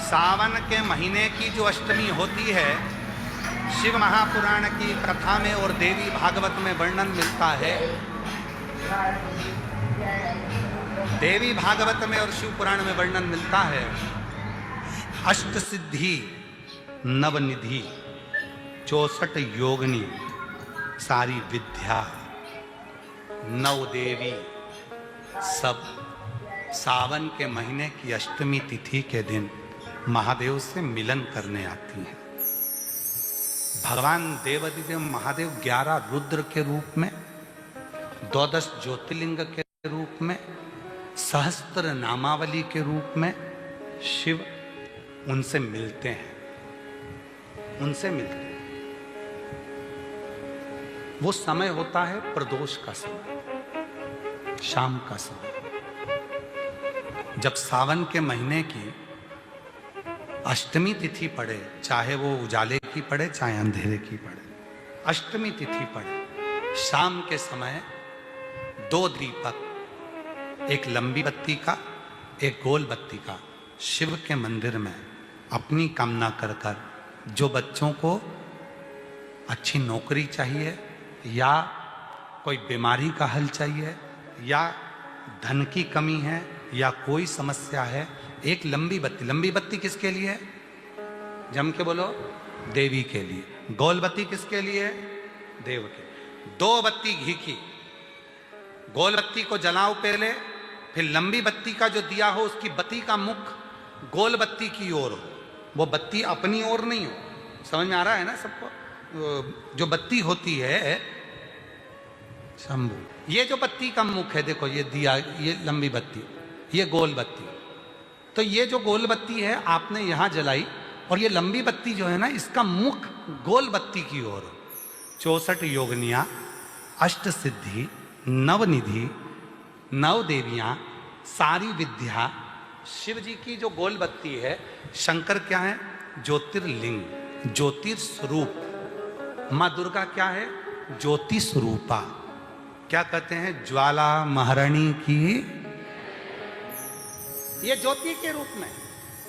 सावन के महीने की जो अष्टमी होती है, शिव महापुराण की कथा में और देवी भागवत में वर्णन मिलता है। देवी भागवत में और शिव पुराण में वर्णन मिलता है, अष्ट सिद्धि नवनिधि 64 योगिनी सारी विद्या नव देवी सब सावन के महीने की अष्टमी तिथि के दिन महादेव से मिलन करने आती हैं। भगवान देवादिदेव महादेव 11 रुद्र के रूप में, 12 ज्योतिर्लिंग के रूप में, सहस्त्र नामावली के रूप में शिव उनसे मिलते हैं, उनसे मिलते हैं। वो समय होता है प्रदोष का समय, शाम का समय, जब सावन के महीने की अष्टमी तिथि पड़े, चाहे वो उजाले की पड़े चाहे अंधेरे की पड़े, अष्टमी तिथि पड़े, शाम के समय 2 दीपक, एक लंबी बत्ती का एक गोल बत्ती का, शिव के मंदिर में अपनी कामना कर कर, जो बच्चों को अच्छी नौकरी चाहिए या कोई बीमारी का हल चाहिए या धन की कमी है या कोई समस्या है, एक लंबी बत्ती किसके लिए है? जम के बोलो, देवी के लिए। गोल बत्ती किसके लिए है? देव के। 2 बत्ती घी की, गोल बत्ती को जलाओ पहले, फिर लंबी बत्ती का जो दिया हो उसकी बत्ती का मुख गोल बत्ती की ओर हो, वो बत्ती अपनी ओर नहीं हो। समझ में आ रहा है ना सबको? जो बत्ती होती है शंभू, ये जो बत्ती का मुख है, देखो ये दिया, ये लंबी बत्ती, ये गोल बत्ती, तो ये जो गोल बत्ती है आपने यहां जलाई और ये लंबी बत्ती जो है ना, इसका मुख गोल बत्ती की ओर। 64 योगिनियां, अष्ट सिद्धि, नवनिधि, 9 देवियां, सारी विद्या, शिव जी की जो गोल बत्ती है, शंकर क्या है? ज्योतिर्लिंग, ज्योतिर्स्वरूप। मां दुर्गा क्या है? ज्योति स्वरूपा। क्या कहते हैं? ज्वाला महारानी की। ये ज्योति के रूप में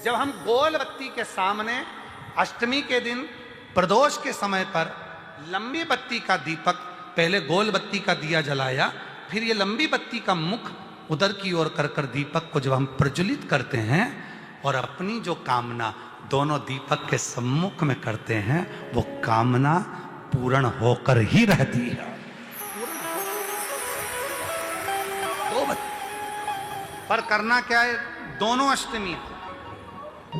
जब हम गोल बत्ती के सामने अष्टमी के दिन प्रदोष के समय पर लंबी बत्ती का दीपक, पहले गोल बत्ती का दिया जलाया, फिर ये लंबी बत्ती का मुख उधर की ओर कर कर दीपक को जब हम प्रज्वलित करते हैं और अपनी जो कामना दोनों दीपक के सम्मुख में करते हैं, वो कामना पूर्ण होकर ही रहती है। पर करना क्या है? दोनों अष्टमी,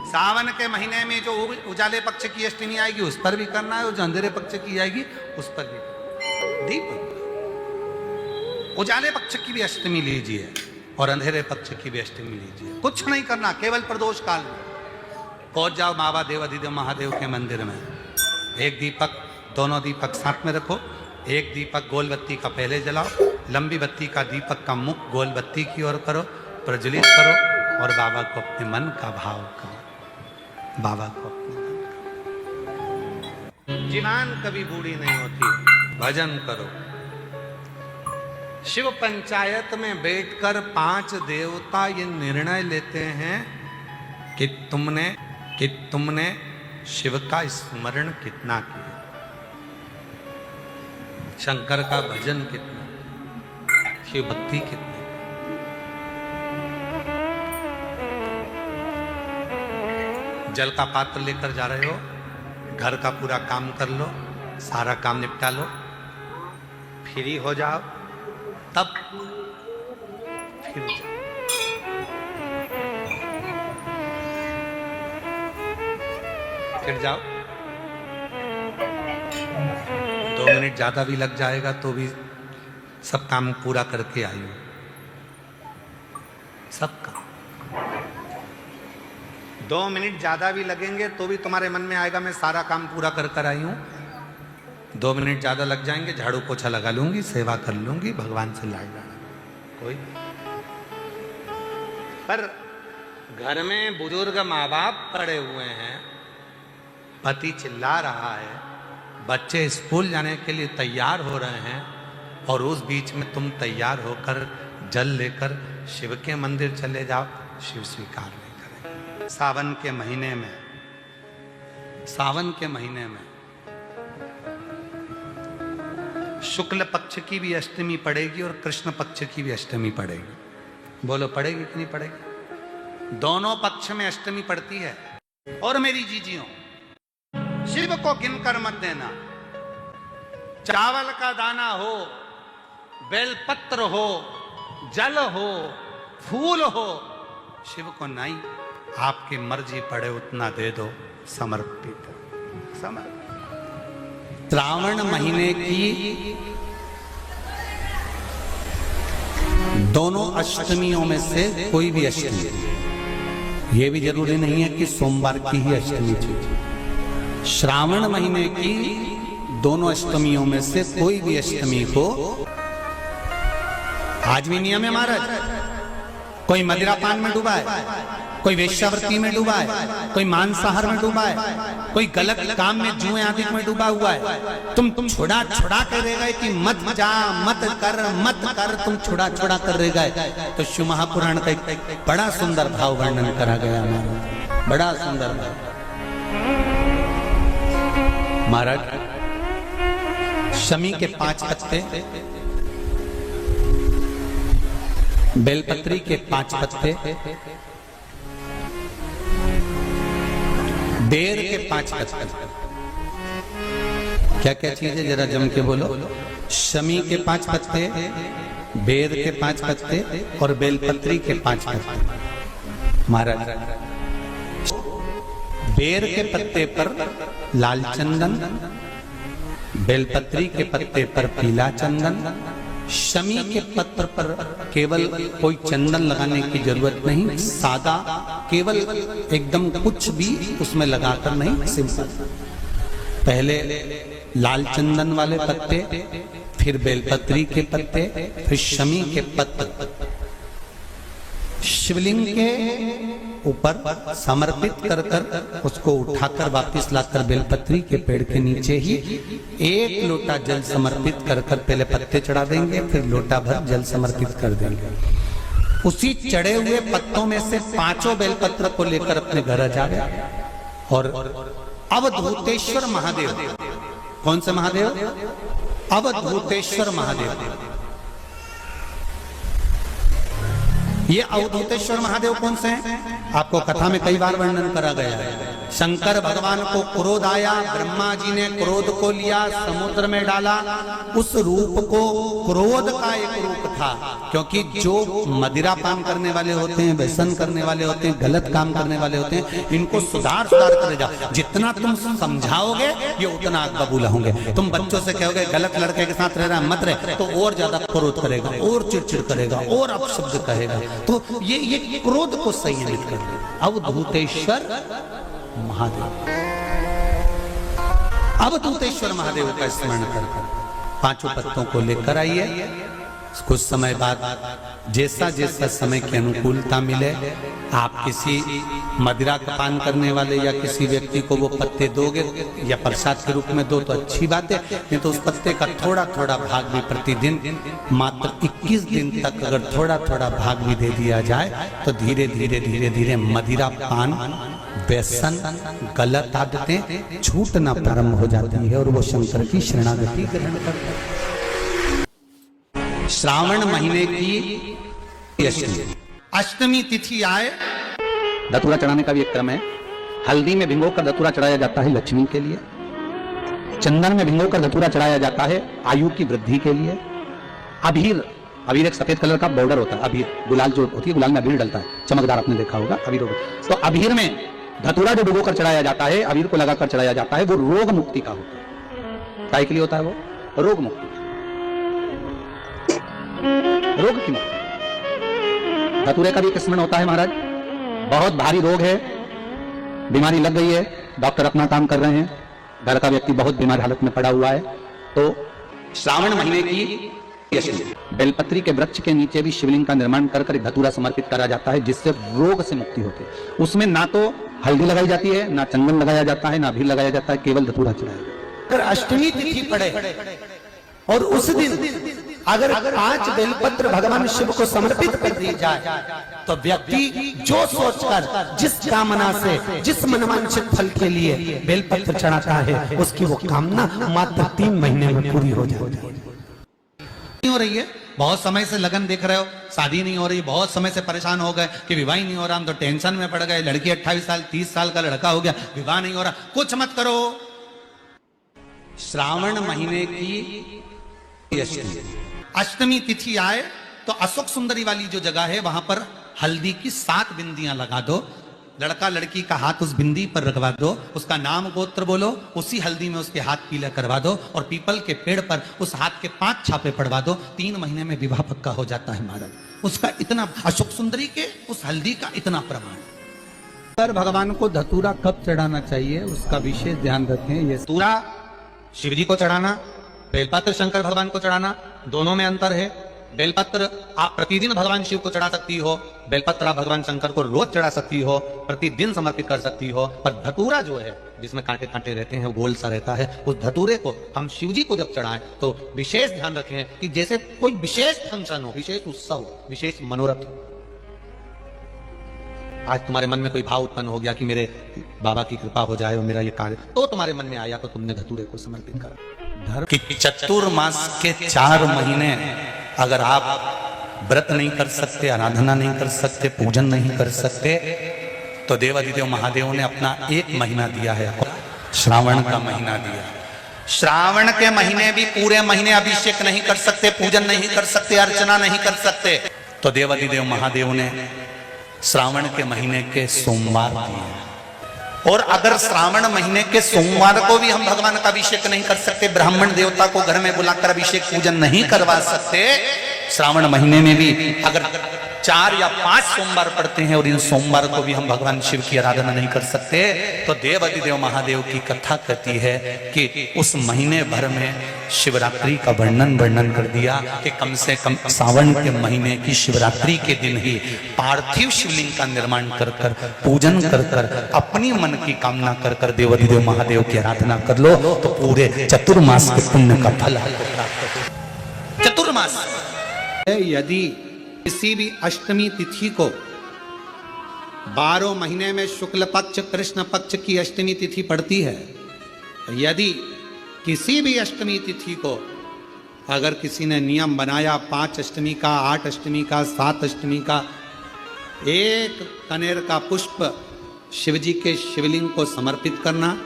सावन के महीने में जो उजाले पक्ष की अष्टमी आएगी उस पर भी करना है, और जो अंधेरे पक्ष की आएगी उस पर भी। दीप उजाले पक्ष की भी अष्टमी लीजिए और अंधेरे पक्ष की भी अष्टमी लीजिए, कुछ नहीं करना, केवल प्रदोष काल में पहुंच जाओ बाबा देवादिदेव महादेव के मंदिर में। एक दीपक, दोनों दीपक साथ में रखो, एक दीपक गोल बत्ती का पहले जलाओ, लंबी बत्ती का दीपक का मुख गोल बत्ती की ओर करो, प्रज्वलित करो और बाबा को अपने मन का भाव करो, बाबा को अपने मन का। जीवान कभी बूढ़ी नहीं होती, भजन करो। शिव पंचायत में बैठकर 5 देवता ये निर्णय लेते हैं कि तुमने शिव का स्मरण कितना किया, शंकर का भजन कितना, शिव भक्ति कितनी। जल का पात्र लेकर जा रहे हो, घर का पूरा काम कर लो, सारा काम निपटा लो, फ्री हो जाओ, तब फिर जाओ। फिर जाओ, 2 मिनट ज्यादा भी लग जाएगा तो भी सब काम पूरा करके आई हो, सब काम। 2 मिनट ज्यादा भी लगेंगे तो भी तुम्हारे मन में आएगा मैं सारा काम पूरा कर कर आई हूं। 2 मिनट ज्यादा लग जाएंगे, झाड़ू पोछा लगा लूंगी, सेवा कर लूंगी, भगवान से लाग जाना कोई। पर घर में बुजुर्ग माँ बाप पड़े हुए हैं, पति चिल्ला रहा है, बच्चे स्कूल जाने के लिए तैयार हो रहे हैं, और उस बीच में तुम तैयार होकर जल लेकर शिव के मंदिर चले जाओ, शिव स्वीकार नहीं करेंगे। सावन के महीने में शुक्ल पक्ष की भी अष्टमी पड़ेगी और कृष्ण पक्ष की भी अष्टमी पड़ेगी। बोलो पड़ेगी कि नहीं पड़ेगी? दोनों पक्ष में अष्टमी पड़ती है। और मेरी जीजियों, शिव को गिनकर मत देना। चावल का दाना हो, बेलपत्र हो, जल हो, फूल हो, शिव को नहीं, आपकी मर्जी पड़े उतना दे दो, समर्पित। श्रावण महीने की दोनों अष्टमियों में से कोई भी अष्टमी, ये भी जरूरी नहीं है कि सोमवार की ही अष्टमी थी। श्रावण महीने की दोनों अष्टमियों में से कोई भी अष्टमी को, आज भी नियम है महाराज, कोई मदिरा पान में डूबा है, कोई वेश्यावृत्ति में डूबा है, कोई मांसाहार में डूबा है, कोई गलत काम में जुए आदि में डूबा हुआ है, तुम छुड़ा कर रह गए कि मत जा, मत कर, तुम छुड़ा कर रह गए। तो शिव महापुराण का एक बड़ा सुंदर भाव वर्णन करा गया हमारा, बड़ा सुंदर भाव। महाराज, शमी के 5 पत्ते, बेलपत्री के 5 पत्ते, बेर के 5 पत्ते, क्या क्या चीज है जरा जम के बोलो। शमी के 5 पत्ते, बेर के 5 पत्ते और बेलपत्री के 5 पत्ते। महाराज, बेर के पत्ते पर लाल चंदन, बेलपत्री के पत्ते पर पीला चंदन, शमी के पत्र पर केवल कोई चंदन लगाने की जरूरत नहीं, सादा, केवल एकदम कुछ भी उसमें लगाकर नहीं, सिंपल। पहले लाल चंदन वाले पत्ते, फिर बेलपत्री के पत्ते, फिर शमी के पत्ते शिवलिंग के ऊपर समर्पित कर उसको उठाकर वापस लाकर बेलपत्री के पेड़ के नीचे ही 1 लोटा जल समर्पित कर पहले पत्ते चढ़ा देंगे, फिर लोटा भर जल समर्पित कर देंगे। उसी चढ़े हुए पत्तों में से 5 बेलपत्र को लेकर अपने घर आ जाए और अवधूतेश्वर महादेव, कौन से महादेव? अवधूतेश्वर महादेव। ये अवधूतेश्वर महादेव कौन से हैं? आपको कथा में कई बार वर्णन करा गया है। शंकर भगवान को क्रोध आया, ब्रह्मा जी ने क्रोध को लिया, समुद्र में डाला। उस रूप को क्रोध का एक रूप था, क्योंकि जो मदिरा पान करने वाले होते हैं, व्यसन करने वाले होते हैं, गलत काम करने वाले होते हैं, इनको सुधार कर जाओ। जितना तुम समझाओगे ये उतना आग बबूला होंगे। तुम बच्चों से कहोगे गलत लड़के के साथ रह रहा मत रहे, तो और ज्यादा क्रोध करेगा, और चिड़चिड़ करेगा, और अपशब्द कहेगा। तो ये क्रोध को संयमित कर दे। अवधूतेश्वर महादेव, अवधूतेश्वर महादेव का स्मरण कर 5 पत्तों को लेकर आइए। कुछ समय बाद जैसा जैसा समय की अनुकूलता मिले, आप किसी मदिरा का पान करने वाले या किसी व्यक्ति को वो पत्ते दोगे या प्रसाद के रूप में दो तो अच्छी बात है, नहीं तो उस पत्ते का थोड़ा थोड़ा भाग भी प्रतिदिन मात्र 21 दिन तक अगर थोड़ा थोड़ा भाग भी दे दिया जाए तो धीरे धीरे मदिरा पान, व्यसन, गलत आदतें छूटना प्रारंभ हो जाती है और वो शंकर की शरणागति ग्रहण करते हैं। श्रावण महीने की अष्टमी तिथि आए, धतूरा चढ़ाने का भी एक क्रम है। हल्दी में भिगोकर धतूरा चढ़ाया जाता है लक्ष्मी के लिए, चंदन में भिगोकर धतूरा चढ़ाया जाता है आयु की वृद्धि के लिए। अबीर एक सफेद कलर का बॉर्डर होता है, अबीर गुलाल जो होती है, गुलाल में अबीर डलता है, चमकदार, आपने देखा होगा अबीर। तो अबीर में धतूरा जो भिगोकर चढ़ाया जाता है, अबीर को लगाकर चढ़ाया जाता है, वो रोग मुक्ति का होता है। काय के लिए होता है वो? रोग मुक्ति, रोग की मुक्ति। धतूरे का भी एक स्मरण होता है महाराज। बहुत भारी रोग है, बीमारी लग गई है, डॉक्टर अपना काम कर रहे हैं, घर का व्यक्ति बहुत बीमार हालत में पड़ा हुआ है, तो श्रावण महीने की बेलपत्री के वृक्ष के नीचे भी शिवलिंग का निर्माण कर धतूरा समर्पित करा जाता है, जिससे रोग से मुक्ति होती है। उसमें ना तो हल्दी लगाई जाती है, ना चंदन लगाया जाता है, ना अबीर लगाया जाता है, केवल धतूरा चढ़ाया जाता है। अगर अष्टमी तिथि पड़े और उस दिन अगर 5 बेलपत्र भगवान शिव को समर्पित कर दी जाए तो व्यक्ति जो सोचकर जिस कामना से जिस मनवांछित फल के लिए बेलपत्र चढ़ाता है उसकी वो कामना मात्र 3 महीने में पूरी हो जाती है। नहीं हो रही है, बहुत समय से लगन देख रहे हो, शादी नहीं हो रही, बहुत समय से परेशान हो गए कि विवाह नहीं हो रहा, हम तो टेंशन में पड़ गए, लड़की 28 साल 30 साल का लड़का हो गया, विवाह नहीं हो रहा, कुछ मत करो। श्रावण महीने की अष्टमी तिथि आए तो अशोक सुंदरी वाली जो जगह है वहां पर हल्दी की 7 बिंदियां लगा दो, लड़का लड़की का हाथ उस बिंदी पर रखवा दो, उसका नाम गोत्र बोलो, उसी हल्दी में उसके हाथ पीला करवा दो और पीपल के पेड़ पर उस हाथ के 5 छापे पड़वा दो, 3 महीने में विवाह पक्का हो जाता है महाराज। उसका इतना, अशोक सुंदरी के उस हल्दी का इतना प्रमाण। भगवान को धतूरा कब चढ़ाना चाहिए उसका विशेष ध्यान रखें। ये धतूरा शिव जी को चढ़ाना, बेलपत्र शंकर भगवान को चढ़ाना, दोनों में अंतर है। बेलपत्र आप प्रतिदिन भगवान शिव को चढ़ा सकती हो, बेलपत्र आप भगवान शंकर को रोज चढ़ा सकती हो, प्रतिदिन समर्पित कर सकती हो। पर धतूरा जो है जिसमें कांटे कांटे रहते हैं, गोल सा रहता है, उस धतूरे को हम शिव जी को जब चढ़ाएं तो विशेष ध्यान रखें कि जैसे कोई विशेष फंक्शन हो, विशेष उत्सव हो, विशेष मनोरथ हो। आज तुम्हारे मन में कोई भाव उत्पन्न हो गया कि मेरे बाबा की कृपा हो जाए और मेरा ये कार्य, तो तुम्हारे मन में आया तो तुमने धतूरे को समर्पित करा। धर्म की चतुर्मास के 4 महीने अगर आप व्रत नहीं कर सकते, आराधना नहीं कर सकते, पूजन नहीं कर सकते, तो देवाधिदेव महादेव ने अपना 1 महीना दिया है, श्रावण का महीना दिया। श्रावण के महीने भी पूरे महीने अभिषेक नहीं कर सकते, पूजन नहीं कर सकते, अर्चना नहीं कर सकते, तो देवाधिदेव महादेव ने श्रावण के महीने के सोमवार दिए। और अगर श्रावण महीने के सोमवार को भी हम भगवान का अभिषेक नहीं कर सकते, ब्राह्मण देवता को घर में बुलाकर अभिषेक पूजन नहीं करवा सकते, श्रावण महीने में भी अगर 4 या 5 सोमवार पड़ते हैं और इन सोमवार को भी हम भगवान शिव की आराधना नहीं कर सकते, तो देवाधिदेव महादेव की कथा कहती है कि उस महीने भर में शिवरात्रि का वर्णन कर दिया कि कम से कम सावन के महीने की शिवरात्रि के दिन ही पार्थिव शिवलिंग का निर्माण कर कर, पूजन कर कर, अपनी मन की कामना कर कर देवाधिदेव महादेव की आराधना कर लो तो पूरे चतुर्मास के पुण्य का फल प्राप्त। चतुर्मास यदि किसी भी अष्टमी तिथि को 12 महीने में शुक्ल पक्ष कृष्ण पक्ष की अष्टमी तिथि पड़ती है, यदि किसी भी अष्टमी तिथि को अगर किसी ने नियम बनाया 5 अष्टमी का, 8 अष्टमी का, 7 अष्टमी का, 1 कनेर का पुष्प शिवजी के शिवलिंग को समर्पित करना,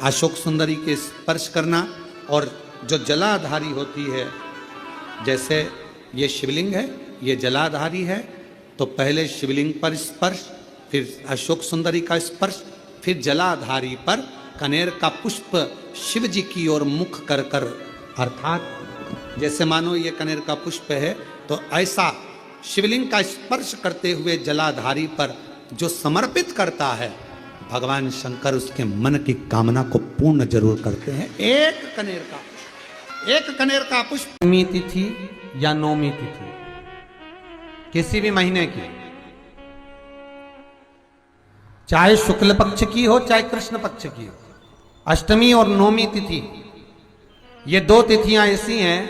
अशोक सुंदरी के स्पर्श करना, और जो जलाधारी होती है, जैसे ये शिवलिंग है, ये जलाधारी है, तो पहले शिवलिंग पर स्पर्श, फिर अशोक सुंदरी का स्पर्श, फिर जलाधारी पर कनेर का पुष्प शिव जी की ओर मुख कर कर, अर्थात जैसे मानो ये कनेर का पुष्प है तो ऐसा शिवलिंग का स्पर्श करते हुए जलाधारी पर जो समर्पित करता है, भगवान शंकर उसके मन की कामना को पूर्ण जरूर करते हैं। 1 कनेर का पुष्प तिथि या नौमी तिथि किसी भी महीने की, चाहे शुक्ल पक्ष की हो चाहे कृष्ण पक्ष की हो, अष्टमी और नौमी तिथि, ये 2 तिथियां ऐसी हैं,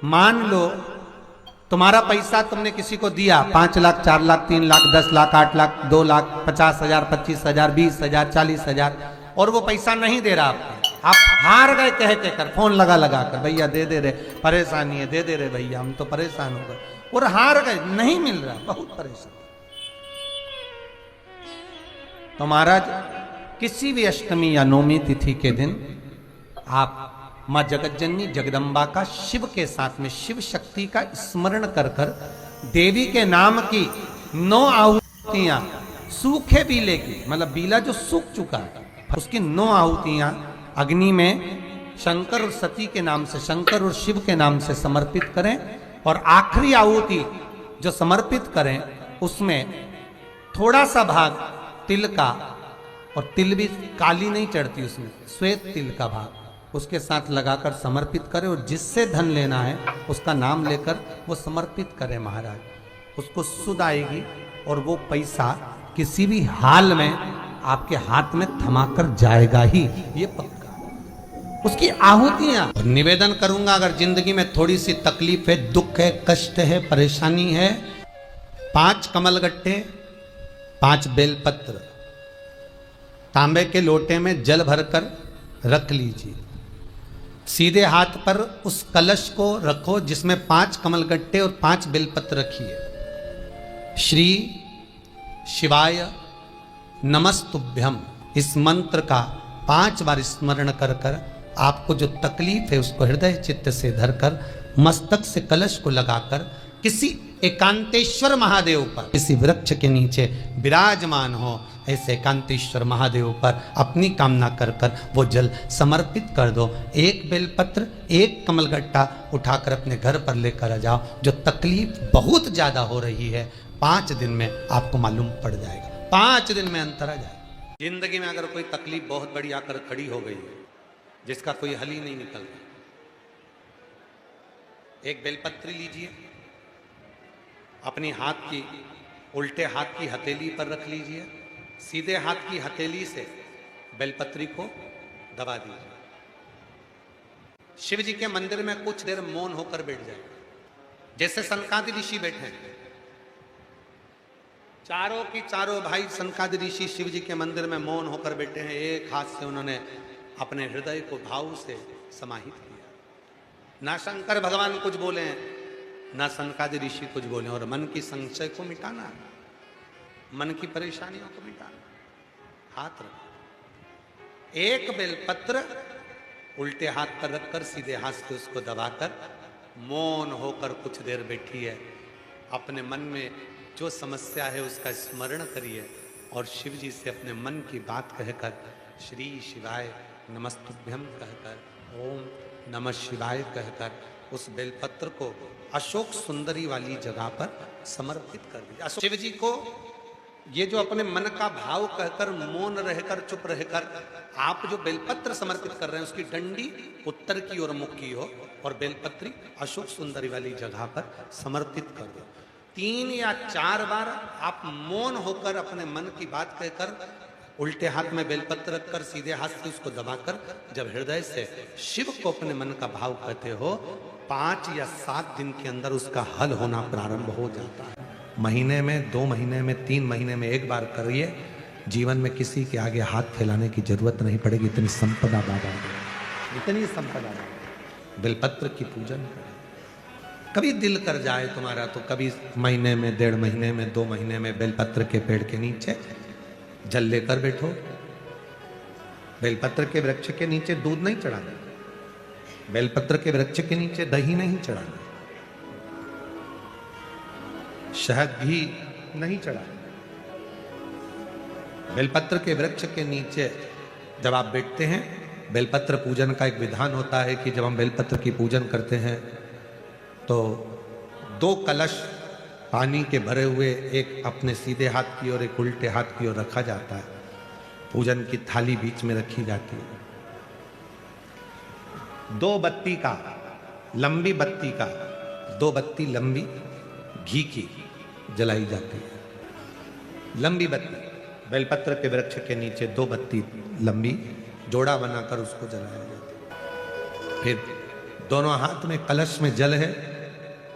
मान लो तुम्हारा पैसा तुमने किसी को दिया, 5 लाख, 4 लाख, 3 लाख, 10 लाख, 8 लाख, 2 लाख, 50,000, 25,000, 20,000, 40,000, और वो पैसा नहीं दे रहा आपको, आप हार गए कह के कर, फोन लगा कर, भैया दे दे रहे, परेशानी है, दे दे रहे भैया, हम तो परेशान हो गए, और हार गए, नहीं मिल रहा, बहुत परेशान। तो महाराज किसी भी अष्टमी या नौमी तिथि के दिन आप मां जगतजननी जगदम्बा का शिव के साथ में शिव शक्ति का स्मरण कर कर देवी के नाम की 9 आहुतियां, सूखे बीले की, मतलब बीला जो सूख चुका है उसकी 9 आहुतियां अग्नि में शंकर और सती के नाम से, शंकर और शिव के नाम से समर्पित करें, और आखिरी आहुति जो समर्पित करें उसमें थोड़ा सा भाग तिल का, और तिल भी काली नहीं चढ़ती उसमें, श्वेत तिल का भाग उसके साथ लगाकर समर्पित करें, और जिससे धन लेना है उसका नाम लेकर वो समर्पित करें महाराज, उसको सुध आएगी और वो पैसा किसी भी हाल में आपके हाथ में थमाकर जाएगा ही, ये पक्का। उसकी आहुतियां। और निवेदन करूंगा, अगर जिंदगी में थोड़ी सी तकलीफ है, दुख है, कष्ट है, परेशानी है, 5 कमलगट्टे, 5 बेलपत्र तांबे के लोटे में जल भरकर रख लीजिए। सीधे हाथ पर उस कलश को रखो जिसमें 5 कमलगट्टे और 5 बेलपत्र रखिए। श्री शिवाय नमस्तुभ्यम, इस मंत्र का 5 बार स्मरण कर कर आपको जो तकलीफ है उसको हृदय चित्त से धरकर मस्तक से कलश को लगाकर किसी एकांतेश्वर महादेव पर, किसी वृक्ष के नीचे विराजमान हो, ऐसे एकांतेश्वर महादेव पर अपनी कामना कर कर वो जल समर्पित कर दो। 1 बेलपत्र, 1 कमलगट्टा उठाकर अपने घर पर लेकर आ जाओ। जो तकलीफ बहुत ज्यादा हो रही है 5 दिन में आपको मालूम पड़ जाएगा, 5 दिन में अंतर आ जाएगा। जिंदगी में अगर कोई तकलीफ बहुत बड़ी आकर खड़ी हो गई है जिसका कोई हल ही नहीं निकलता, 1 बेलपत्री लीजिए, अपनी हाथ की उल्टे हाथ की हथेली पर रख लीजिए, सीधे हाथ की हथेली से बेलपत्री को दबा दीजिए। शिव जी के मंदिर में कुछ देर मौन होकर बैठ जाए, जैसे सनकादि ऋषि बैठे हैं। चारों की चारों भाई सनकादि ऋषि शिव जी के मंदिर में मौन होकर बैठे हैं। एक हाथ से उन्होंने अपने हृदय को भाव से समाहित किया। ना शंकर भगवान कुछ बोले हैं, ना सनकादि ऋषि कुछ बोले, और मन की संशय को मिटाना है, मन की परेशानियों को मिटाना। हाथ रखो, 1 बेलपत्र उल्टे हाथ पर रखकर सीधे हाथ से उसको दबाकर मौन होकर कुछ देर बैठी है। अपने मन में जो समस्या है उसका स्मरण करिए और शिव जी से अपने मन की बात कहकर श्री शिवाय नमस्तुभ्यम कहकर, ओम नमः शिवाय कहकर उस बेलपत्र को अशोक सुंदरी वाली जगह पर समर्पित कर दिया। शिव जी को ये जो अपने मन का भाव कहकर मौन रहकर चुप रहकर आप जो बेलपत्र समर्पित कर रहे हैं उसकी डंडी उत्तर की ओर मुख की हो और बेलपत्री अशोक सुंदरी वाली जगह पर समर्पित कर दो। 3 या 4 बार आप मौन होकर अपने मन की बात कहकर उल्टे हाथ में बेलपत्र रखकर सीधे हाथ से उसको दबाकर जब हृदय से शिव को अपने मन का भाव कहते हो, 5 या 7 दिन के अंदर उसका हल होना प्रारंभ हो जाता है। महीने में, 2 महीने में, 3 महीने में 1 बार करिए, जीवन में किसी के आगे हाथ फैलाने की जरूरत नहीं पड़ेगी। इतनी संपदा बाबा, इतनी संपदा। बेलपत्र की पूजन करें। कभी दिल कर जाए तुम्हारा तो कभी महीने में, 1.5 महीने में, 2 महीने में बेलपत्र के पेड़ के नीचे जल लेकर बैठो। बेलपत्र के वृक्ष के नीचे दूध नहीं चढ़ाना, बेलपत्र के वृक्ष के नीचे दही नहीं चढ़ाना, शहद भी नहीं चढ़ाना। बेलपत्र के वृक्ष के नीचे जब आप बैठते हैं, बेलपत्र पूजन का एक विधान होता है कि जब हम बेलपत्र की पूजन करते हैं तो 2 कलश पानी के भरे हुए, एक अपने सीधे हाथ की ओर, एक उल्टे हाथ की ओर रखा जाता है। पूजन की थाली बीच में रखी जाती है। 2 बत्ती का, लंबी बत्ती का, 2 बत्ती लंबी घी की जलाई जाती है। लंबी बत्ती बेलपत्र के वृक्ष के नीचे 2 बत्ती लंबी जोड़ा बनाकर उसको जलाया जाता है। फिर दोनों हाथ में कलश में जल है,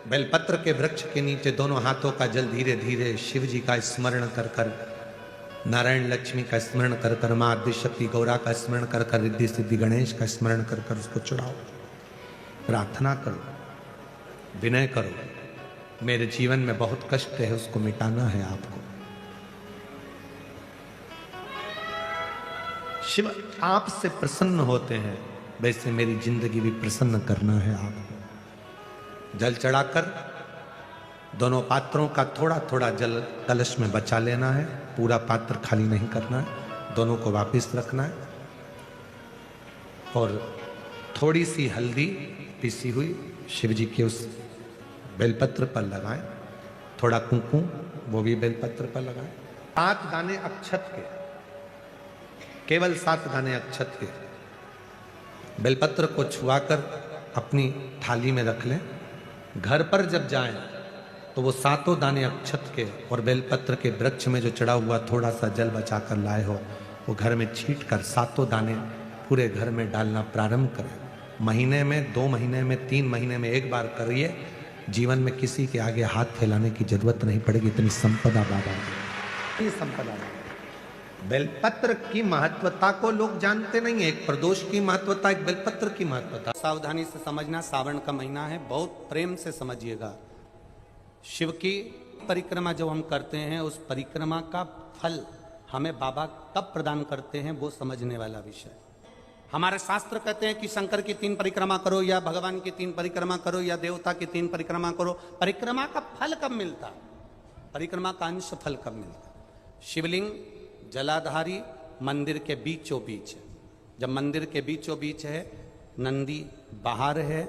बेलपत्र के वृक्ष के नीचे दोनों हाथों का जल धीरे धीरे शिव जी का स्मरण कर कर, नारायण लक्ष्मी का स्मरण कर कर, माँ आदिशक्ति गौरा का स्मरण कर कर, रिद्धि सिद्धि गणेश का स्मरण कर कर उसको चढ़ाओ। प्रार्थना करो, विनय करो, मेरे जीवन में बहुत कष्ट है, उसको मिटाना है आपको। शिव आपसे प्रसन्न होते हैं, वैसे मेरी जिंदगी भी प्रसन्न करना है आपको। जल चढ़ाकर दोनों पात्रों का थोड़ा थोड़ा जल कलश में बचा लेना है, पूरा पात्र खाली नहीं करना है, दोनों को वापस रखना है। और थोड़ी सी हल्दी पीसी हुई शिव जी के उस बेलपत्र पर लगाएं, थोड़ा कुंकुम वो भी बेलपत्र पर लगाएं। 7 दाने अक्षत के, केवल 7 दाने अक्षत के बेलपत्र को छुआकर अपनी थाली में रख लें। घर पर जब जाएं तो वो 7 दाने अक्षत के और बेलपत्र के वृक्ष में जो चढ़ा हुआ थोड़ा सा जल बचाकर लाए हो, वो घर में छीट कर 7 दाने पूरे घर में डालना प्रारंभ करें। महीने में, 2 महीने में, 3 महीने में एक बार करिए, जीवन में किसी के आगे हाथ फैलाने की जरूरत नहीं पड़ेगी। इतनी संपदा बाबा की, इतनी संपदा। बेलपत्र की महत्वता को लोग जानते नहीं है। एक प्रदोष की महत्वता, एक बेलपत्र की महत्वता। सावधानी से समझना, सावन का महीना है, बहुत प्रेम से समझिएगा। शिव की परिक्रमा जो हम करते हैं, उस परिक्रमा का फल हमें बाबा कब प्रदान करते हैं, वो समझने वाला विषय। हमारे शास्त्र कहते हैं कि शंकर की 3 परिक्रमा करो, या भगवान की 3 परिक्रमा करो, या देवता की 3 परिक्रमा करो। परिक्रमा का फल कब मिलता? परिक्रमा का अंश फल कब मिलता? शिवलिंग जलाधारी मंदिर के बीचों बीच है। जब मंदिर के बीचों बीच है, नंदी बाहर है,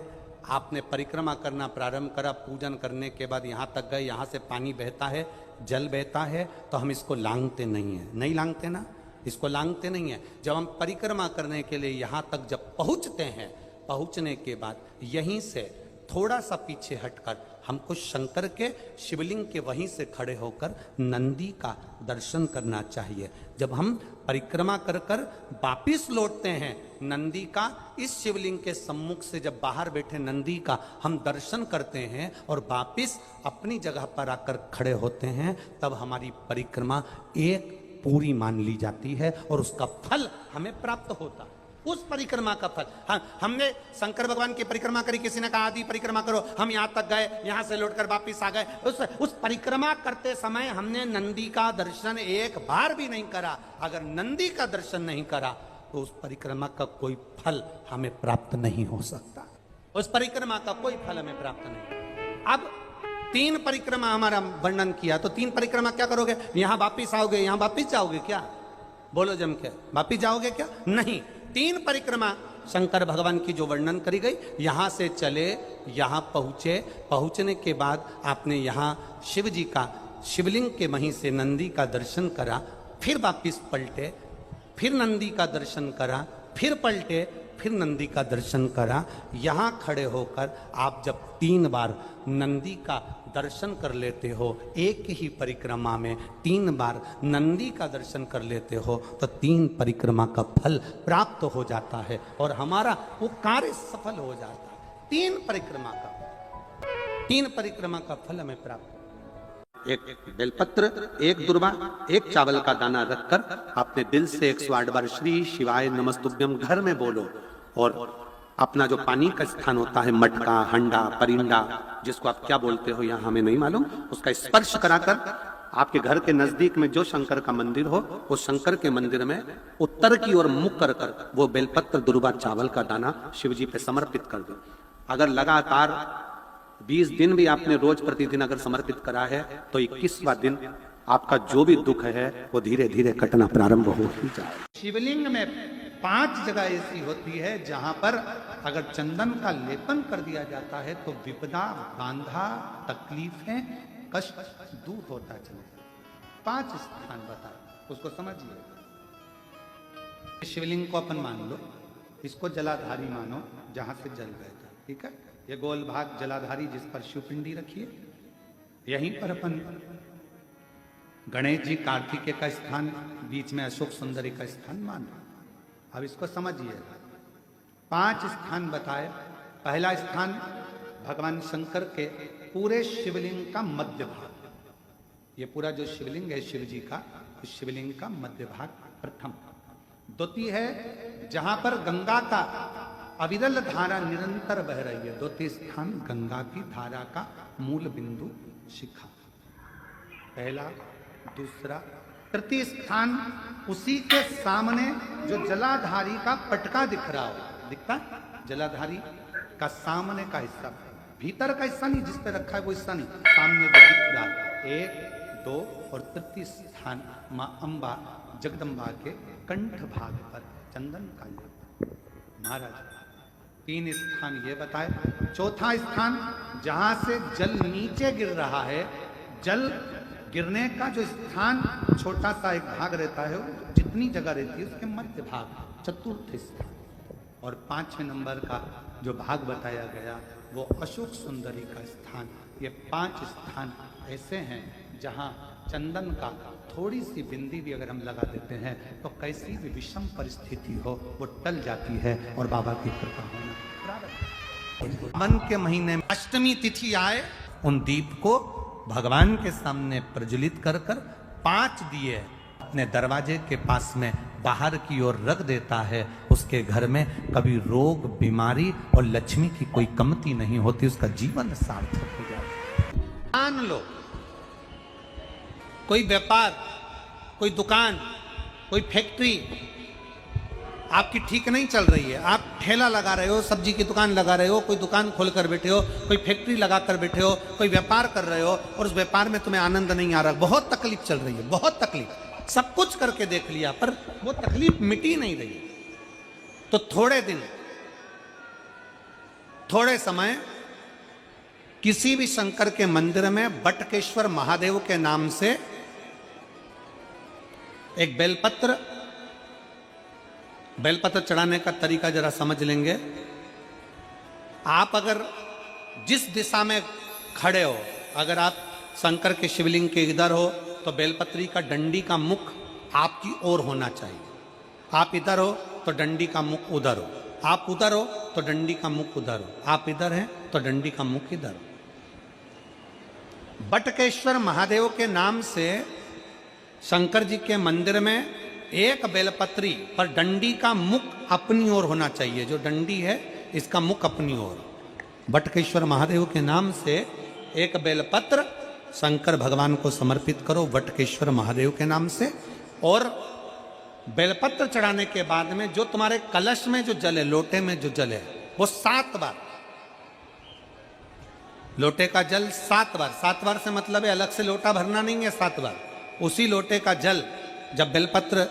आपने परिक्रमा करना प्रारंभ करा, पूजन करने के बाद यहाँ तक गए, यहाँ से पानी बहता है, जल बहता है, तो हम इसको लांघते नहीं है। नहीं लांघते ना, इसको लांघते नहीं है। जब हम परिक्रमा करने के लिए यहाँ तक जब पहुँचते हैं, पहुँचने के बाद यहीं से थोड़ा सा पीछे हटकर हमको शंकर के शिवलिंग के वहीं से खड़े होकर नंदी का दर्शन करना चाहिए। जब हम परिक्रमा कर कर वापिस लौटते हैं, नंदी का इस शिवलिंग के सम्मुख से जब बाहर बैठे नंदी का हम दर्शन करते हैं और वापिस अपनी जगह पर आकर खड़े होते हैं, तब हमारी परिक्रमा एक पूरी मान ली जाती है और उसका फल हमें प्राप्त होता है। उस परिक्रमा का फल, हमने शंकर भगवान की परिक्रमा करी, किसी ने कहा आदि परिक्रमा करो, हम यहाँ तक गए, यहाँ से लौटकर वापिस आ गए। उस परिक्रमा करते समय हमने नंदी का दर्शन एक बार भी नहीं करा। अगर नंदी का दर्शन नहीं करा तो उस परिक्रमा का कोई फल हमें प्राप्त नहीं हो सकता। उस परिक्रमा का कोई फल हमें प्राप्त नहीं। अब 3 परिक्रमा हमारा वर्णन किया, तो 3 परिक्रमा क्या करोगे? यहाँ वापिस आओगे, यहाँ वापिस जाओगे क्या? बोलो जम के, वापिस जाओगे क्या? नहीं। 3 परिक्रमा शंकर भगवान की जो वर्णन करी गई, यहाँ से चले, यहाँ पहुँचे, पहुँचने के बाद आपने यहाँ शिव जी का शिवलिंग के वहीं से नंदी का दर्शन करा, फिर वापिस पलटे, फिर नंदी का दर्शन करा, फिर पलटे, फिर नंदी का दर्शन करा। यहाँ खड़े होकर आप जब 3 बार नंदी का दर्शन कर लेते हो, एक ही परिक्रमा में 3 बार नंदी का दर्शन कर लेते हो, तो 3 परिक्रमा का फल प्राप्त हो जाता है और हमारा वो कार्य सफल हो जाता है। 3 परिक्रमा का फल हमें प्राप्त। एक बेलपत्र, एक दुर्वा, एक चावल का दाना रखकर आपने दिल से 108 बार श्री शिवाय नमस्तुभ्यम घर में बोलो, और अपना जो पानी का स्थान होता है, मटका, हंडा, परिंदा, जिसको आप क्या बोलते हो यहाँ हमें नहीं मालूम, उसका स्पर्श कराकर आपके घर के नजदीक में जो शंकर का मंदिर हो, उस शंकर के मंदिर में उत्तर की ओर मुख कर कर वो बेलपत्र, दुर्वा, चावल का दाना शिव जी पे समर्पित कर दो। अगर लगातार 20 दिन भी आपने रोज प्रतिदिन अगर समर्पित करा है, तो 21वां दिन आपका जो भी दुख है वो धीरे धीरे कटना प्रारंभ हो ही जाए। शिवलिंग में 5 जगह ऐसी होती है जहां पर अगर चंदन का लेपन कर दिया जाता है तो विपदा, बांधा, तकलीफें, कष्ट दूर होता चले। 5 स्थान बता, उसको समझिए। शिवलिंग को अपन मान लो, इसको जलाधारी मानो, जहां से जल बहता, ठीक है। ये गोल भाग जलाधारी जिस पर शिवपिंडी रखिए, यहीं पर अपन गणेश जी, कार्तिकेय का स्थान, बीच में अशोक सुंदरी का स्थान मानो। अब इसको समझिए। 5 स्थान बताए। पहला स्थान भगवान शंकर के पूरे शिवलिंग का मध्य भाग। ये पूरा जो शिवलिंग है शिव जी का, उस शिवलिंग का मध्य भाग प्रथम। द्वितीय है जहां पर गंगा का अविरल धारा निरंतर बह रही है। द्वितीय स्थान गंगा की धारा का मूल बिंदु शिखा। पहला, दूसरा, तृतीय स्थान उसी के सामने जो जलाधारी का पटका दिख रहा हो, दिखता है जलाधारी का सामने का हिस्सा, भीतर का हिस्सा नहीं, जिस पे रखा है वो हिस्सा नहीं, सामने जो दिख रहा है। 1, 2 और तृतीय स्थान मां अंबा जगदम्बा के कंठ भाग पर चंदन का लेप। महाराज 3 स्थान ये बताए। चौथा स्थान जहां से जल नीचे गिर रहा है, जल गिरने का जो स्थान छोटा सा एक भाग रहता है, जितनी जगह रहती है उसके मध्य भाग, चतुर्थ स्थान। और 5वें नंबर का जो भाग बताया गया वो अशोक सुंदरी का स्थान। ये 5 स्थान ऐसे हैं जहां चंदन का थोड़ी सी बिंदी भी अगर हम लगा देते हैं तो कैसी भी विषम परिस्थिति हो वो टल जाती है और बाबा की कृपा होना। मन के महीने में अष्टमी तिथि आए, उन दीप को भगवान के सामने प्रज्वलित कर कर 5 दिए अपने दरवाजे के पास में बाहर की ओर रख देता है। उसके घर में कभी रोग बीमारी और लक्ष्मी की कोई कमती नहीं होती, उसका जीवन सार्थक हो जाता है। मान लो कोई व्यापार, कोई दुकान, कोई फैक्ट्री आपकी ठीक नहीं चल रही है, आप ठेला लगा रहे हो, सब्जी की दुकान लगा रहे हो, कोई दुकान खोल कर बैठे हो, कोई फैक्ट्री लगा कर बैठे हो, कोई व्यापार कर रहे हो और उस व्यापार में तुम्हें आनंद नहीं आ रहा, बहुत तकलीफ चल रही है, बहुत तकलीफ, सब कुछ करके देख लिया पर वो तकलीफ मिटी नहीं रही। तो थोड़े दिन, थोड़े समय किसी भी शंकर के मंदिर में बटकेश्वर महादेव के नाम से एक बेलपत्र चढ़ाने का तरीका जरा समझ लेंगे। आप अगर जिस दिशा में खड़े हो, अगर आप शंकर के शिवलिंग के इधर हो तो बेलपत्री का डंडी का मुख आपकी ओर होना चाहिए। आप इधर हो तो डंडी का मुख उधर हो, आप उधर हो तो डंडी का मुख उधर हो, आप इधर हैं तो डंडी का मुख इधर हो। बटकेश्वर महादेव के नाम से शंकर जी के मंदिर में एक बेलपत्री पर डंडी का मुख अपनी ओर होना चाहिए। जो डंडी है इसका मुख अपनी ओर। बटकेश्वर महादेव के नाम से एक बेलपत्र शंकर भगवान को समर्पित करो बटकेश्वर महादेव के नाम से। और बेलपत्र चढ़ाने के बाद में जो तुम्हारे कलश में जो जल है, लोटे में जो जल है, वो 7 बार, लोटे का जल 7 बार, 7 बार से मतलब है अलग से लोटा भरना नहीं है, 7 बार उसी लोटे का जल जब बेलपत्र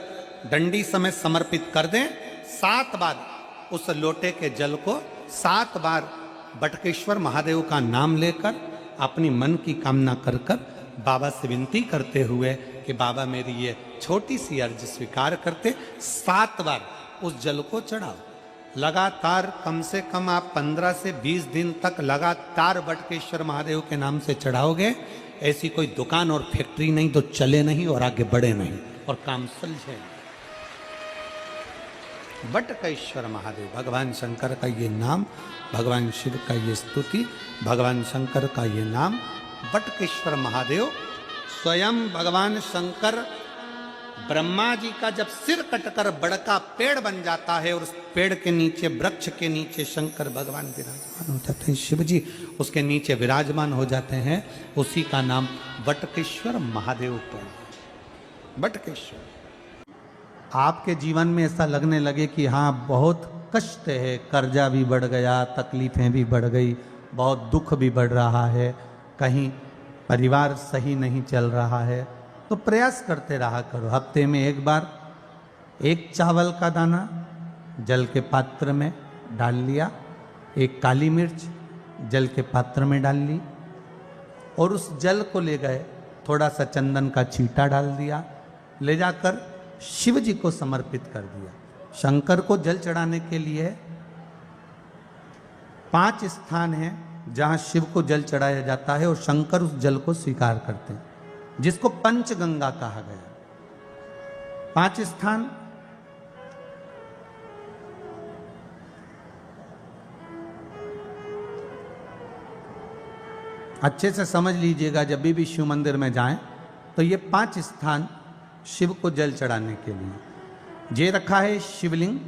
डंडी समेत समर्पित कर दें, 7 बार उस लोटे के जल को 7 बार बटकेश्वर महादेव का नाम लेकर अपनी मन की कामना कर कर बाबा से विनती करते हुए कि बाबा मेरी ये छोटी सी अर्ज स्वीकार करते, 7 बार उस जल को चढ़ाओ। लगातार कम से कम आप 15 से 20 दिन तक लगातार बटकेश्वर महादेव के नाम से चढ़ाओगे। ऐसी कोई दुकान और फैक्ट्री नहीं तो चले नहीं और आगे बढ़े नहीं और काम सुलझे। बटकेश्वर महादेव, भगवान शंकर का ये नाम, भगवान शिव का ये स्तुति, भगवान शंकर का ये नाम बटकेश्वर महादेव। स्वयं भगवान शंकर ब्रह्मा जी का जब सिर कटकर बड़का पेड़ बन जाता है और उस पेड़ के नीचे, वृक्ष के नीचे शंकर भगवान विराजमान हो जाते हैं, शिव जी उसके नीचे विराजमान हो जाते हैं, उसी का नाम बटकेश्वर महादेव पड़ा। बटकेश्वर। आपके जीवन में ऐसा लगने लगे कि हाँ बहुत कष्ट है, कर्जा भी बढ़ गया, तकलीफें भी बढ़ गई, बहुत दुख भी बढ़ रहा है, कहीं परिवार सही नहीं चल रहा है, तो प्रयास करते रहा करो। हफ्ते में एक बार एक चावल का दाना जल के पात्र में डाल लिया, एक काली मिर्च जल के पात्र में डाल ली और उस जल को ले गए, थोड़ा सा चंदन का छींटा डाल दिया, ले जाकर शिव जी को समर्पित कर दिया। शंकर को जल चढ़ाने के लिए 5 स्थान हैं जहां शिव को जल चढ़ाया जाता है और शंकर उस जल को स्वीकार करते हैं, जिसको पंचगंगा कहा गया। 5 स्थान अच्छे से समझ लीजिएगा, जब भी शिव मंदिर में जाएं तो ये 5 स्थान शिव को जल चढ़ाने के लिए ये रखा है। शिवलिंग,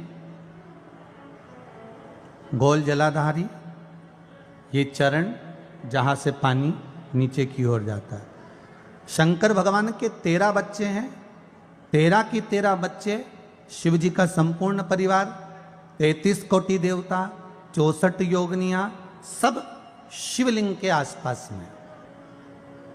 गोल जलाधारी, ये चरण जहां से पानी नीचे की ओर जाता है। शंकर भगवान के 13 बच्चे हैं, 13 की 13 बच्चे, शिव जी का संपूर्ण परिवार, 33 कोटि देवता, 64 योगनियां, सब शिवलिंग के आसपास में।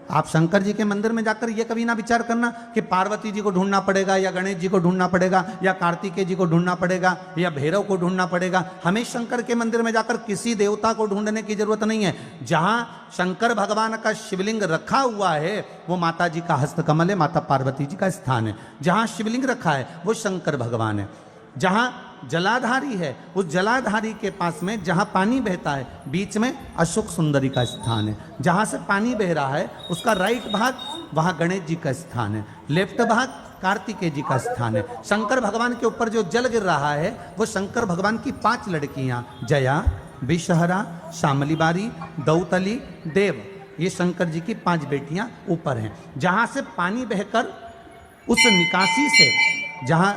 आप शंकर जी के मंदिर में जाकर ये कभी ना विचार करना कि पार्वती जी को ढूंढना पड़ेगा या गणेश जी को ढूंढना पड़ेगा या कार्तिकेय जी को ढूंढना पड़ेगा या भैरव को ढूंढना पड़ेगा। हमें शंकर के मंदिर में जाकर किसी देवता को ढूंढने की जरूरत नहीं है। जहां शंकर भगवान का शिवलिंग रखा हुआ है वो माता जी का हस्तकमल है, माता पार्वती जी का स्थान है। जहां शिवलिंग रखा है वो शंकर भगवान है। जहां जलाधारी है उस जलाधारी के पास में जहां पानी बहता है बीच में अशोक सुंदरी का स्थान है। जहां से पानी बह रहा है उसका राइट भाग वहां गणेश जी का स्थान है, लेफ्ट भाग कार्तिकेय जी का स्थान है। शंकर भगवान के ऊपर जो जल गिर रहा है वो शंकर भगवान की 5 लड़कियां जया, विषहरा, शामली बारी, दौतली, देव, ये शंकर जी की 5 बेटियां ऊपर हैं। जहां से पानी बहकर उस निकासी से, जहां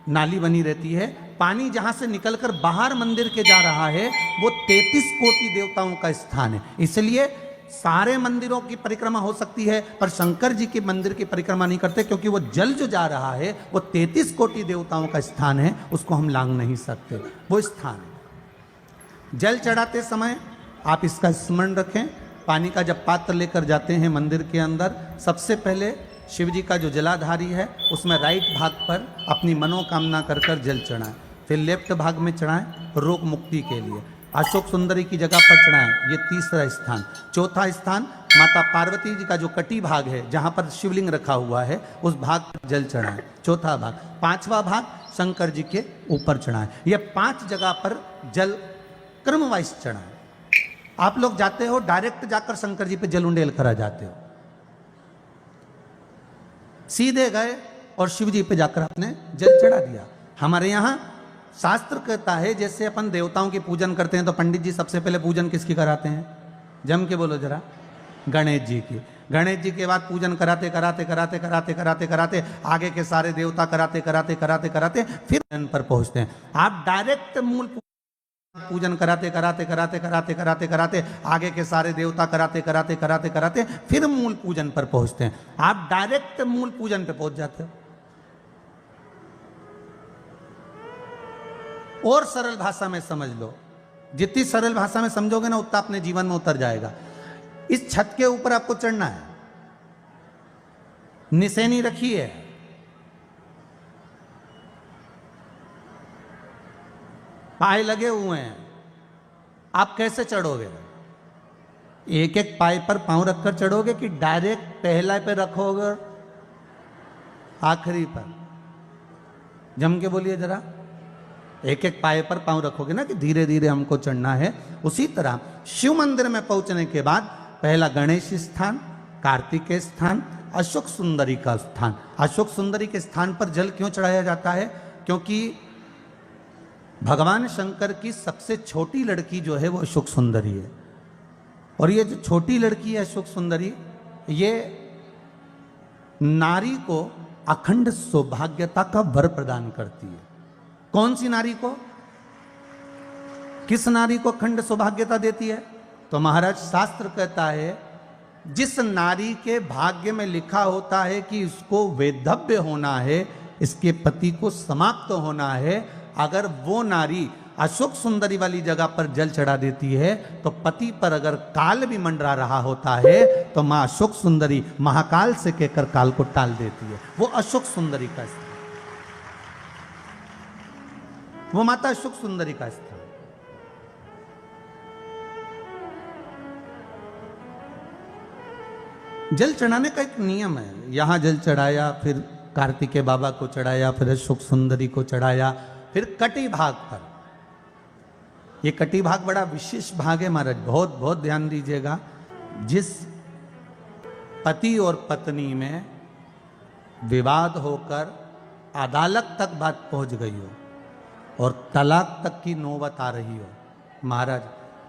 नाली बनी रहती है, पानी जहां से निकलकर बाहर मंदिर के जा रहा है वो 33 कोटि देवताओं का स्थान है। इसलिए सारे मंदिरों की परिक्रमा हो सकती है पर शंकर जी के मंदिर की परिक्रमा नहीं करते, क्योंकि वो जल जो जा रहा है वो 33 कोटि देवताओं का स्थान है, उसको हम लांघ नहीं सकते, वो स्थान है। जल चढ़ाते समय आप इसका स्मरण रखें। पानी का जब पात्र लेकर जाते हैं मंदिर के अंदर, सबसे पहले शिव जी का जो जलाधारी है उसमें राइट भाग पर अपनी मनोकामना कर कर जल चढ़ाएं, फिर लेफ्ट भाग में चढ़ाएं रोग मुक्ति के लिए। अशोक सुंदरी की जगह पर चढ़ाएं, ये तीसरा स्थान। चौथा स्थान माता पार्वती जी का जो कटी भाग है जहाँ पर शिवलिंग रखा हुआ है उस भाग पर जल चढ़ाएं, चौथा भाग। 5वां भाग शंकर जी के ऊपर चढ़ाएं। ये 5 जगह पर जल क्रमवाइज चढ़ाएं। आप लोग जाते हो डायरेक्ट जाकर शंकर जी पे जल उंडेल करा जाते हो, सीधे गए और शिव जी पे जाकर आपने जल चढ़ा दिया। हमारे यहाँ शास्त्र कहता है जैसे अपन देवताओं की पूजन करते हैं तो पंडित जी सबसे पहले पूजन किसकी कराते हैं? जम के बोलो जरा, गणेश जी की। गणेश जी के बाद पूजन कराते कराते कराते कराते कराते कराते आगे के सारे देवता कराते कराते कराते कराते फिर जन पर पहुंचते हैं। आप डायरेक्ट मूल पूजन कराते कराते कराते कराते कराते कराते आगे के सारे देवता कराते कराते कराते कराते फिर मूल पूजन पर पहुंचते हैं। आप डायरेक्ट मूल पूजन पे पहुंच जाते हो। और सरल भाषा में समझ लो, जितनी सरल भाषा में समझोगे ना उतना अपने जीवन में उतर जाएगा। इस छत के ऊपर आपको चढ़ना है, निशानी रखी है, पाए लगे हुए हैं, आप कैसे चढ़ोगे? एक एक पाए पर पांव रखकर चढ़ोगे कि डायरेक्ट पहला पे रखोगे आखिरी पर? जम के बोलिए जरा, एक एक पाए पर पांव रखोगे ना कि धीरे धीरे हमको चढ़ना है। उसी तरह शिव मंदिर में पहुंचने के बाद पहला गणेश स्थान, कार्तिकेय स्थान, अशोक सुंदरी का स्थान। अशोक सुंदरी के स्थान पर जल क्यों चढ़ाया जाता है? क्योंकि भगवान शंकर की सबसे छोटी लड़की जो है वो अशोक सुंदरी है। और ये जो छोटी लड़की है अशोक सुंदरी, ये नारी को अखंड सौभाग्यता का वर प्रदान करती है। कौन सी नारी को? किस नारी को अखंड सौभाग्यता देती है? तो महाराज शास्त्र कहता है जिस नारी के भाग्य में लिखा होता है कि इसको वैधव्य होना है, इसके पति को समाप्त होना है, अगर वो नारी अशोक सुंदरी वाली जगह पर जल चढ़ा देती है तो पति पर अगर काल भी मंडरा रहा होता है तो मां अशोक सुंदरी महाकाल से कहकर काल को टाल देती है। वो अशोक सुंदरी का स्थान, वो माता अशोक सुंदरी का स्थान। जल चढ़ाने का एक नियम है। यहां जल चढ़ाया, फिर कार्तिकेय बाबा को चढ़ाया, फिर अशोक सुंदरी को चढ़ाया, फिर कटी भाग पर। ये कटी भाग बड़ा विशेष भाग है महाराज, बहुत बहुत ध्यान दीजिएगा। जिस पति और पत्नी में विवाद होकर अदालत तक बात पहुंच गई हो और तलाक तक की नौबत आ रही हो, महाराज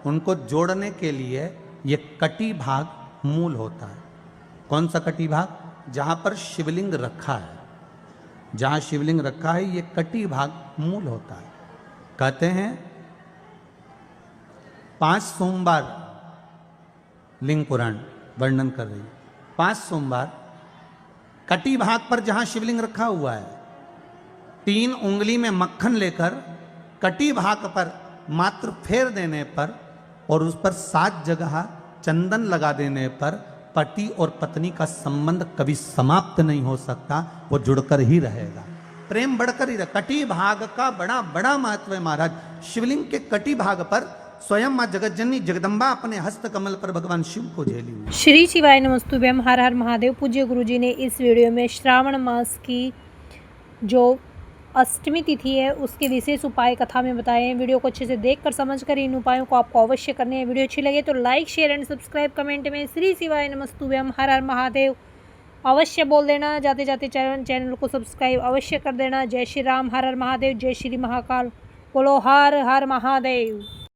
उनको जोड़ने के लिए ये कटी भाग मूल होता है। कौन सा कटी भाग? जहां पर शिवलिंग रखा है, जहां शिवलिंग रखा है ये कटी भाग मूल होता है। कहते हैं 5 सोमवार लिंग पुराण वर्णन कर रही है। 5 सोमवार कटी भाग पर जहां शिवलिंग रखा हुआ है, 3 उंगली में मक्खन लेकर कटी भाग पर मात्र फेर देने पर और उस पर 7 जगह चंदन लगा देने पर पति और पत्नी का संबंध कभी समाप्त नहीं हो सकता, वो जुड़कर ही रहेगा, प्रेम बढ़कर ही रहेगा। कटी भाग का बड़ा बड़ा महत्व है महाराज। शिवलिंग के कटी भाग पर स्वयं मां जगतजननी जगदम्बा अपने हस्त कमल पर भगवान शिव को झेली हुई। श्री शिवाय नमस्तुभ्यम। हर हर महादेव। पूज्य गुरुजी ने इस वीडियो में श्रावण मास की जो अष्टमी तिथि है उसके विशेष उपाय कथा में बताए हैं। वीडियो को अच्छे से देखकर समझकर इन उपायों को आपको अवश्य करने हैं। वीडियो अच्छी लगे तो like share and subscribe comment में श्री शिवाय नमस्तुभ्यम हर हर महादेव अवश्य बोल देना। जाते जाते चैनल को सब्सक्राइब अवश्य कर देना। जय श्री राम, हर हर महादेव, जय श्री महाकाल, बोलो हर हर महादेव।